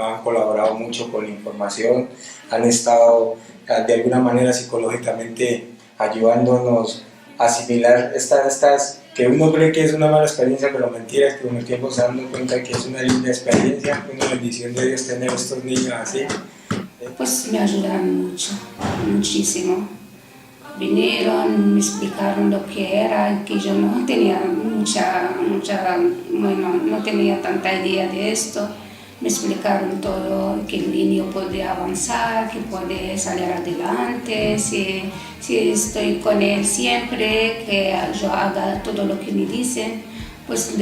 han colaborado mucho con la información, han estado de alguna manera psicológicamente ayudándonos a asimilar estas que uno cree que es una mala experiencia, pero mentira, es que con el tiempo se dan cuenta que es una linda experiencia, una bendición de Dios tener estos niños así. Pues me ayudaron mucho, muchísimo. Vinieron, me explicaron lo que era, que yo no tenía no tenía tanta idea de esto. Me explicaron todo, que el niño puede avanzar, que puede salir adelante, si estoy con él siempre, que yo haga todo lo que me dicen. Pues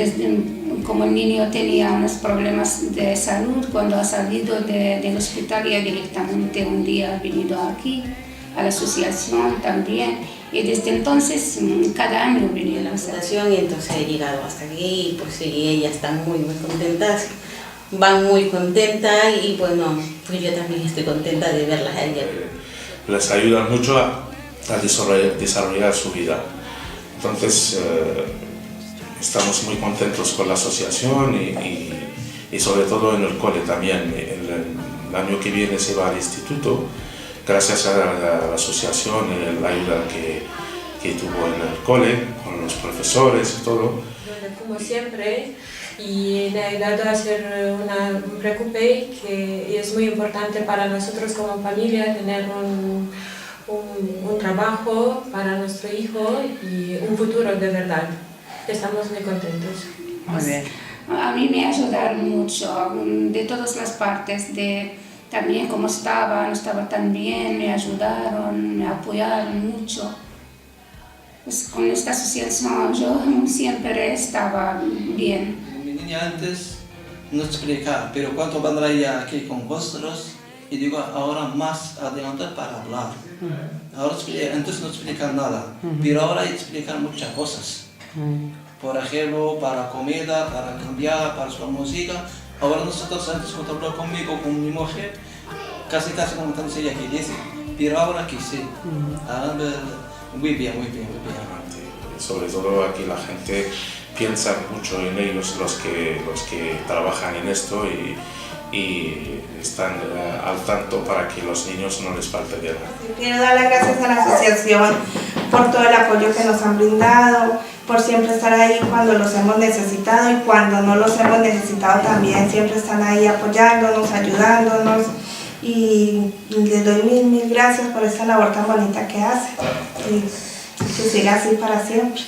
como el niño tenía unos problemas de salud, cuando ha salido del hospital ya directamente un día ha venido aquí a la asociación también, y desde entonces cada año venía a la asociación y entonces he llegado hasta aquí y pues sí, ellas están muy contentas, van muy contentas y bueno, pues yo también estoy contenta de verlas a ellas. Les ayuda mucho a desarrollar su vida, entonces estamos muy contentos con la asociación y sobre todo en el cole también. El año que viene se va al instituto, gracias a la asociación y la ayuda que tuvo en el cole, con los profesores y todo. Como siempre, y le ha ayudado a hacer un preocupe que es muy importante para nosotros como familia, tener un trabajo para nuestro hijo y un futuro de verdad. Estamos muy contentos. Muy bien. A mí me ayudaron mucho, de todas las partes, también como no estaba tan bien, me ayudaron, me apoyaron mucho. Pues con esta asociación yo siempre estaba bien. Mi niña antes no explicaba, pero cuando vendrá aquí con vosotros, y digo ahora más adelante para hablar. Ahora antes no explican nada, pero ahora explican muchas cosas. Por ejemplo, para comida, para cambiar, para su música. Ahora nosotros antes cuando habló conmigo, con mi mujer, casi como estamos ella que dice, pero ahora aquí sí. Muy bien. Sobre todo aquí la gente piensa mucho en ellos, los que trabajan en esto y están al tanto para que los niños no les falte de nada. Quiero dar las gracias a la asociación por todo el apoyo que nos han brindado, por siempre estar ahí cuando los hemos necesitado y cuando no los hemos necesitado también siempre están ahí apoyándonos, ayudándonos, y les doy mil gracias por esta labor tan bonita que hacen y que siga así para siempre.